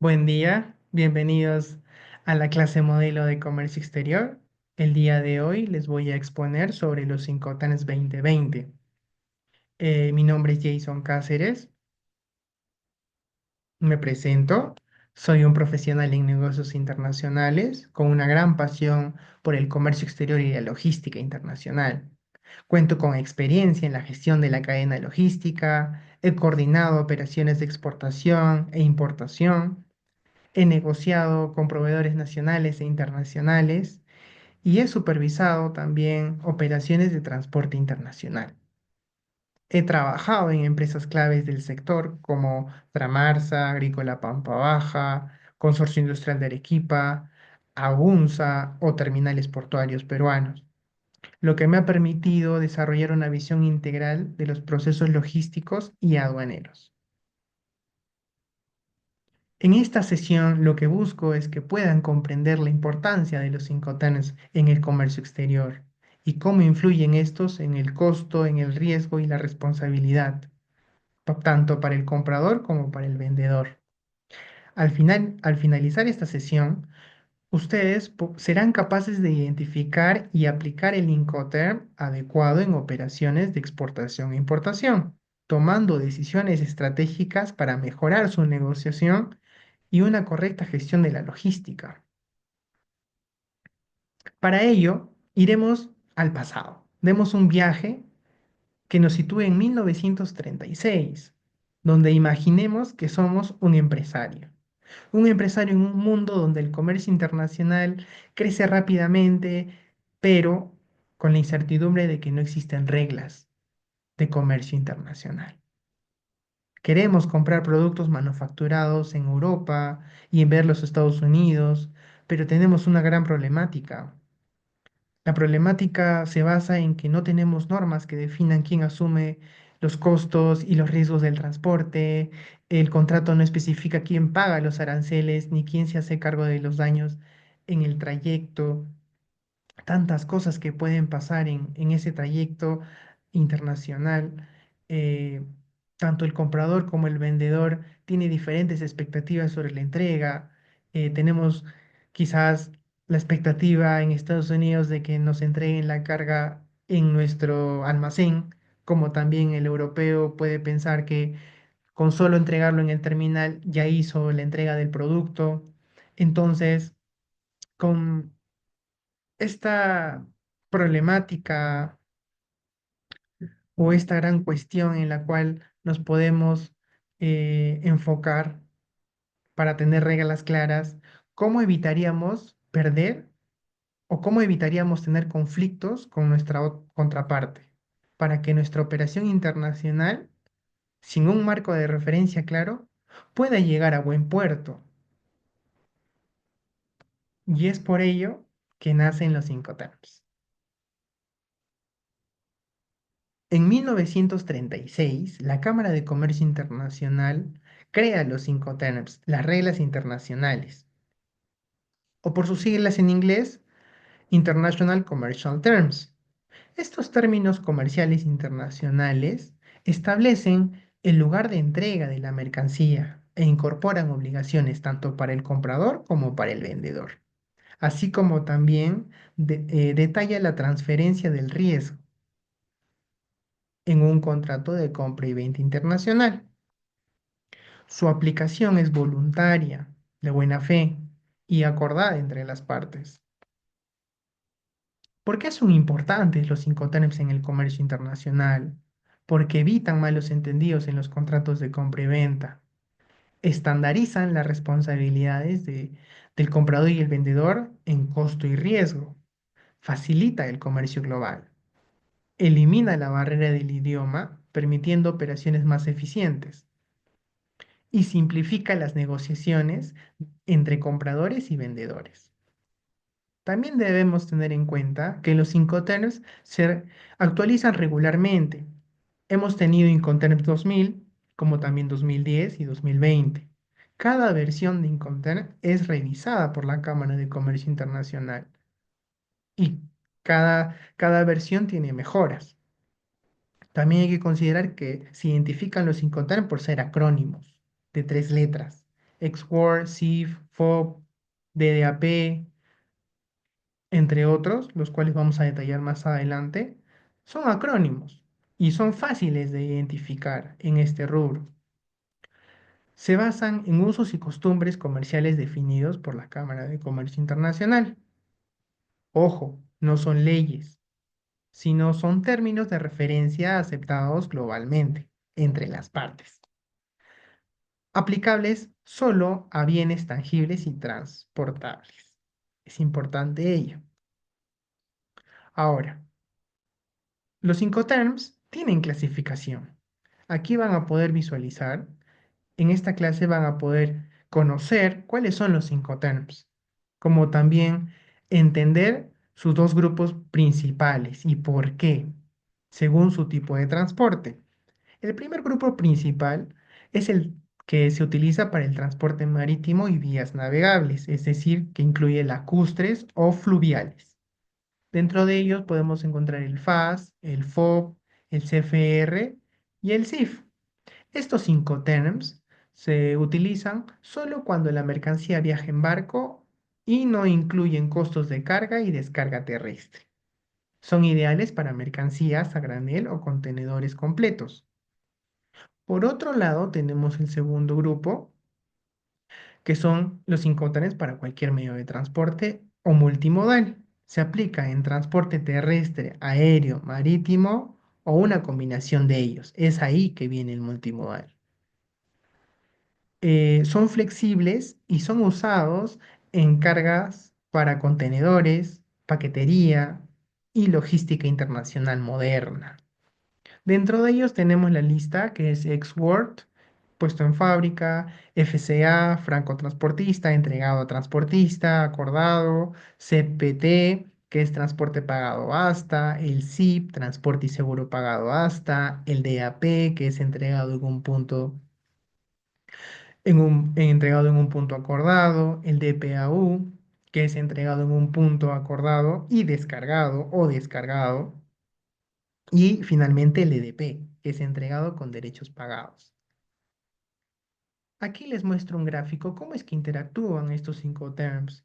Buen día, bienvenidos a la clase modelo de comercio exterior. El día de hoy les voy a exponer sobre los Incoterms 2020. Mi nombre es Jason Cáceres, me presento. Soy un profesional en negocios internacionales con una gran pasión por el comercio exterior y la logística internacional. Cuento con experiencia en la gestión de la cadena logística, he coordinado operaciones de exportación e importación. He negociado con proveedores nacionales e internacionales y he supervisado también operaciones de transporte internacional. He trabajado en empresas claves del sector como Tramarsa, Agrícola Pampa Baja, Consorcio Industrial de Arequipa, Agunza o terminales portuarios peruanos, lo que me ha permitido desarrollar una visión integral de los procesos logísticos y aduaneros. En esta sesión lo que busco es que puedan comprender la importancia de los Incoterms en el comercio exterior y cómo influyen estos en el costo, en el riesgo y la responsabilidad, tanto para el comprador como para el vendedor. Al finalizar esta sesión, ustedes serán capaces de identificar y aplicar el Incoterm adecuado en operaciones de exportación e importación, tomando decisiones estratégicas para mejorar su negociación y una correcta gestión de la logística. Para ello, iremos al pasado. Demos un viaje que nos sitúe en 1936, donde imaginemos que somos un empresario en un mundo donde el comercio internacional crece rápidamente, pero con la incertidumbre de que no existen reglas de comercio internacional. Queremos comprar productos manufacturados en Europa y enviarlos a los Estados Unidos, pero tenemos una gran problemática. La problemática se basa en que no tenemos normas que definan quién asume los costos y los riesgos del transporte. El contrato no especifica quién paga los aranceles ni quién se hace cargo de los daños en el trayecto, tantas cosas que pueden pasar en ese trayecto internacional. eh, Tanto el comprador como el vendedor tiene diferentes expectativas sobre la entrega. Tenemos quizás la expectativa en Estados Unidos de que nos entreguen la carga en nuestro almacén, como también el europeo puede pensar que con solo entregarlo en el terminal ya hizo la entrega del producto. Entonces, con esta problemática o esta gran cuestión en la cual nos podemos enfocar para tener reglas claras, ¿cómo evitaríamos perder o cómo evitaríamos tener conflictos con nuestra contraparte para que nuestra operación internacional, sin un marco de referencia claro, pueda llegar a buen puerto? Y es por ello que nacen los Incoterms. En 1936, la Cámara de Comercio Internacional crea los Incoterms, las reglas internacionales, o por sus siglas en inglés, International Commercial Terms. Estos términos comerciales internacionales establecen el lugar de entrega de la mercancía e incorporan obligaciones tanto para el comprador como para el vendedor, así como también detalla la transferencia del riesgo en un contrato de compra y venta internacional. Su aplicación es voluntaria, de buena fe y acordada entre las partes. ¿Por qué son importantes los Incoterms en el comercio internacional? Porque evitan malos entendidos en los contratos de compra y venta, estandarizan las responsabilidades del comprador y el vendedor en costo y riesgo, facilita el comercio global, elimina la barrera del idioma, permitiendo operaciones más eficientes y simplifica las negociaciones entre compradores y vendedores. También debemos tener en cuenta que los Incoterms se actualizan regularmente. Hemos tenido Incoterms 2000, como también 2010 y 2020. Cada versión de Incoterm es revisada por la Cámara de Comercio Internacional y cada versión tiene mejoras. También hay que considerar que se identifican los Incoterms por ser acrónimos de tres letras. XWORD, CIF, FOB, DDAP, entre otros, los cuales vamos a detallar más adelante, son acrónimos y son fáciles de identificar en este rubro. Se basan en usos y costumbres comerciales definidos por la Cámara de Comercio Internacional. Ojo, no son leyes, sino son términos de referencia aceptados globalmente entre las partes, aplicables solo a bienes tangibles y transportables. Es importante ello. Ahora, los Incoterms tienen clasificación. Aquí van a poder visualizar, en esta clase van a poder conocer cuáles son los Incoterms, como también entender sus dos grupos principales y por qué, según su tipo de transporte. El primer grupo principal es el que se utiliza para el transporte marítimo y vías navegables, es decir, que incluye lacustres o fluviales. Dentro de ellos podemos encontrar el FAS, el FOB, el CFR y el CIF. Estos cinco terms se utilizan solo cuando la mercancía viaja en barco y no incluyen costos de carga y descarga terrestre. Son ideales para mercancías a granel o contenedores completos. Por otro lado, tenemos el segundo grupo, que son los incoterms para cualquier medio de transporte o multimodal. Se aplica en transporte terrestre, aéreo, marítimo o una combinación de ellos. Es ahí que viene el multimodal. Son flexibles y son usados en cargas para contenedores, paquetería y logística internacional moderna. Dentro de ellos tenemos la lista que es ex-Word, puesto en fábrica, FCA, franco-transportista, entregado a transportista, acordado, CPT, que es transporte pagado hasta, el SIP, transporte y seguro pagado hasta, el DAP, que es entregado en un punto, entregado en un punto acordado, el DPAU, que es entregado en un punto acordado y descargado o descargado. Y finalmente el EDP, que es entregado con derechos pagados. Aquí les muestro un gráfico, cómo es que interactúan estos cinco terms.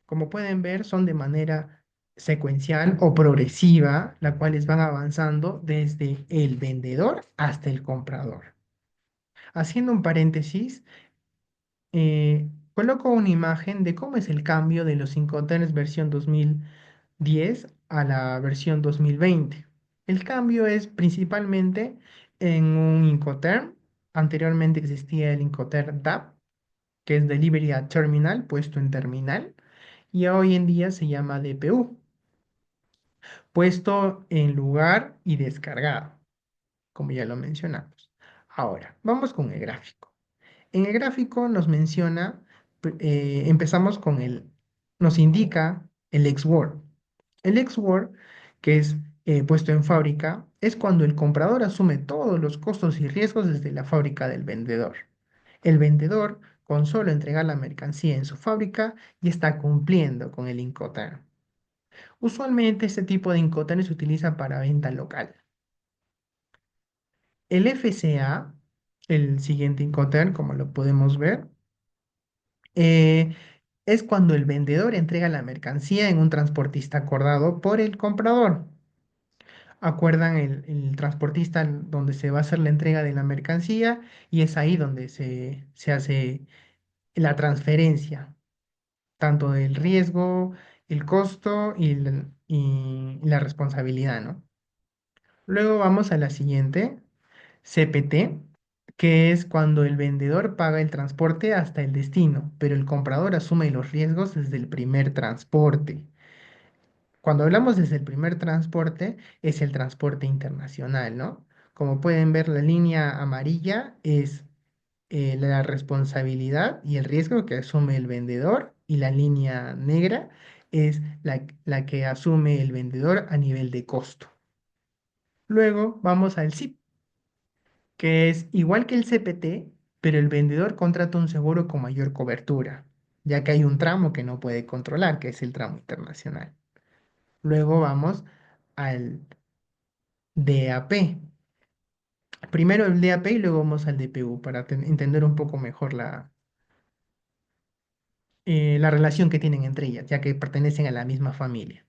Como pueden ver, son de manera secuencial o progresiva, la cuales van avanzando desde el vendedor hasta el comprador. Haciendo un paréntesis, coloco una imagen de cómo es el cambio de los Incoterms versión 2010 a la versión 2020. El cambio es principalmente en un Incoterm. Anteriormente existía el Incoterm DAP, que es Delivery at Terminal, puesto en terminal, y hoy en día se llama DPU, puesto en lugar y descargado, como ya lo mencionamos. Ahora, vamos con el gráfico. En el gráfico nos menciona, empezamos con nos indica el ex-word. El ex-word, que es puesto en fábrica, es cuando el comprador asume todos los costos y riesgos desde la fábrica del vendedor. El vendedor, con solo entregar la mercancía en su fábrica, ya está cumpliendo con el Incoterm. Usualmente este tipo de Incoterm se utiliza para venta local. El FCA, el siguiente Incoterm, como lo podemos ver, eh, es cuando el vendedor entrega la mercancía en un transportista acordado por el comprador. Acuerdan el transportista donde se va a hacer la entrega de la mercancía y es ahí donde se hace la transferencia, tanto del riesgo, el costo y la responsabilidad, ¿no? Luego vamos a la siguiente, CPT, que es cuando el vendedor paga el transporte hasta el destino, pero el comprador asume los riesgos desde el primer transporte. Cuando hablamos desde el primer transporte, es el transporte internacional, ¿no? Como pueden ver, la línea amarilla es la responsabilidad y el riesgo que asume el vendedor y la línea negra es la que asume el vendedor a nivel de costo. Luego vamos al SIP, que es igual que el CPT, pero el vendedor contrata un seguro con mayor cobertura, ya que hay un tramo que no puede controlar, que es el tramo internacional. Luego vamos al DAP. Primero el DAP y luego vamos al DPU para entender un poco mejor la relación que tienen entre ellas, ya que pertenecen a la misma familia.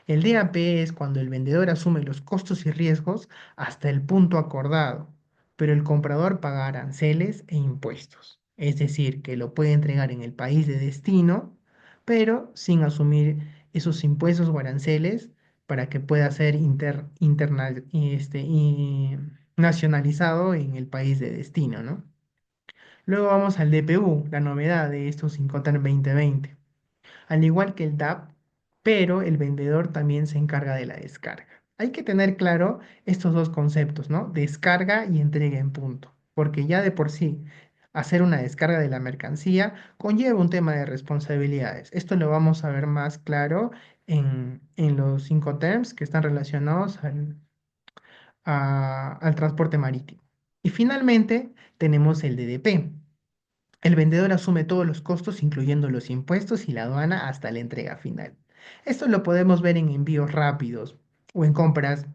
El DAP es cuando el vendedor asume los costos y riesgos hasta el punto acordado, pero el comprador paga aranceles e impuestos. Es decir, que lo puede entregar en el país de destino, pero sin asumir esos impuestos o aranceles para que pueda ser nacionalizado en el país de destino, ¿no? Luego vamos al DPU, la novedad de estos Incoterm 2020. Al igual que el DAP, pero el vendedor también se encarga de la descarga. Hay que tener claro estos dos conceptos, ¿no? Descarga y entrega en punto, porque ya de por sí hacer una descarga de la mercancía conlleva un tema de responsabilidades. Esto lo vamos a ver más claro en los cinco terms que están relacionados al transporte marítimo. Y finalmente tenemos el DDP. El vendedor asume todos los costos, incluyendo los impuestos y la aduana, hasta la entrega final. Esto lo podemos ver en envíos rápidos o en compras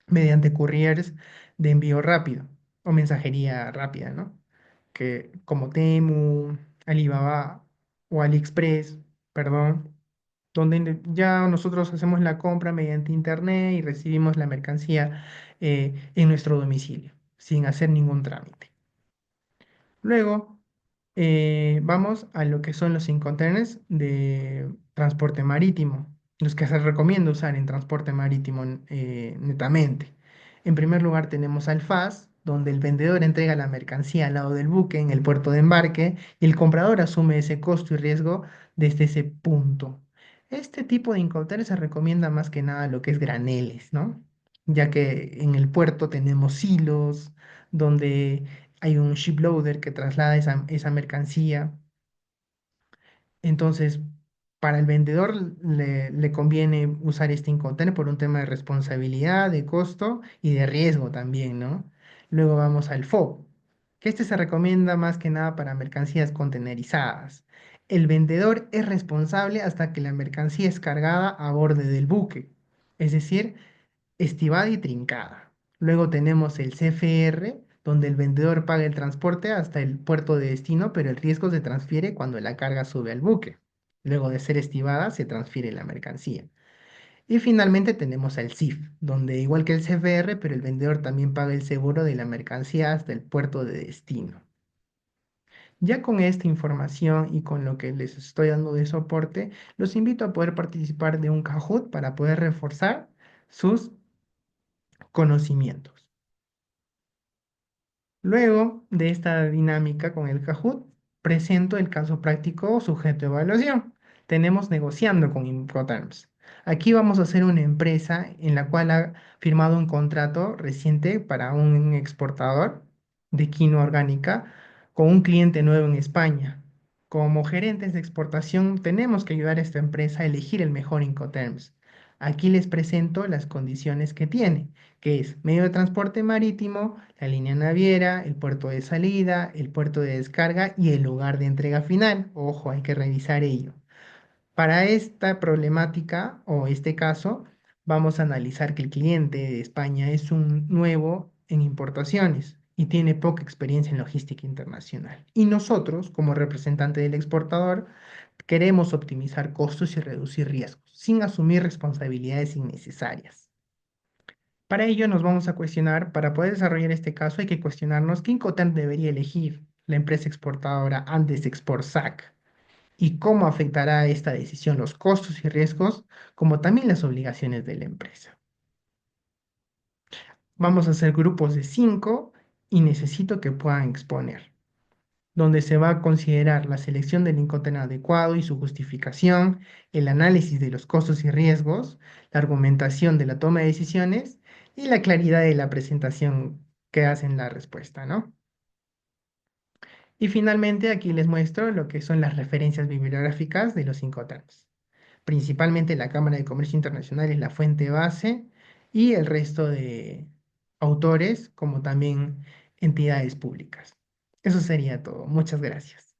mediante couriers de envío rápido o mensajería rápida, ¿no? Que como Temu, Alibaba o AliExpress, perdón, donde ya nosotros hacemos la compra mediante internet y recibimos la mercancía en nuestro domicilio, sin hacer ningún trámite. Luego, vamos a lo que son los Incoterms de transporte marítimo, los que se recomienda usar en transporte marítimo netamente. En primer lugar tenemos al FAS, donde el vendedor entrega la mercancía al lado del buque en el puerto de embarque y el comprador asume ese costo y riesgo desde ese punto. Este tipo de Incoterms se recomienda más que nada lo que es graneles, ¿no? Ya que en el puerto tenemos silos donde hay un shiploader que traslada esa mercancía. Entonces, para el vendedor le conviene usar este Incoterm por un tema de responsabilidad, de costo y de riesgo también, ¿no? Luego vamos al FOB, que este se recomienda más que nada para mercancías contenerizadas. El vendedor es responsable hasta que la mercancía es cargada a borde del buque, es decir, estibada y trincada. Luego tenemos el CFR, donde el vendedor paga el transporte hasta el puerto de destino, pero el riesgo se transfiere cuando la carga sube al buque. Luego de ser estibada, se transfiere la mercancía. Y finalmente tenemos al CIF, donde igual que el CFR, pero el vendedor también paga el seguro de la mercancía hasta el puerto de destino. Ya con esta información y con lo que les estoy dando de soporte, los invito a poder participar de un Kahoot para poder reforzar sus conocimientos. Luego de esta dinámica con el Kahoot, presento el caso práctico sujeto a evaluación. Tenemos negociando con Incoterms. Aquí vamos a hacer una empresa en la cual ha firmado un contrato reciente para un exportador de quinoa orgánica con un cliente nuevo en España. Como gerentes de exportación, tenemos que ayudar a esta empresa a elegir el mejor Incoterms. Aquí les presento las condiciones que tiene, que es medio de transporte marítimo, la línea naviera, el puerto de salida, el puerto de descarga y el lugar de entrega final. Ojo, hay que revisar ello. Para esta problemática o este caso, vamos a analizar que el cliente de España es un nuevo en importaciones y tiene poca experiencia en logística internacional. Y nosotros, como representante del exportador, queremos optimizar costos y reducir riesgos, sin asumir responsabilidades innecesarias. Para ello nos vamos a cuestionar, para poder desarrollar este caso hay que cuestionarnos qué Incoterm debería elegir la empresa exportadora antes de ExportSAC y cómo afectará esta decisión los costos y riesgos, como también las obligaciones de la empresa. Vamos a hacer grupos de 5 y necesito que puedan exponer, donde se va a considerar la selección del Incoterm adecuado y su justificación, el análisis de los costos y riesgos, la argumentación de la toma de decisiones y la claridad de la presentación que hacen la respuesta, ¿no? Y finalmente aquí les muestro lo que son las referencias bibliográficas de los Incoterms. Principalmente la Cámara de Comercio Internacional es la fuente base y el resto de autores, como también entidades públicas. Eso sería todo. Muchas gracias.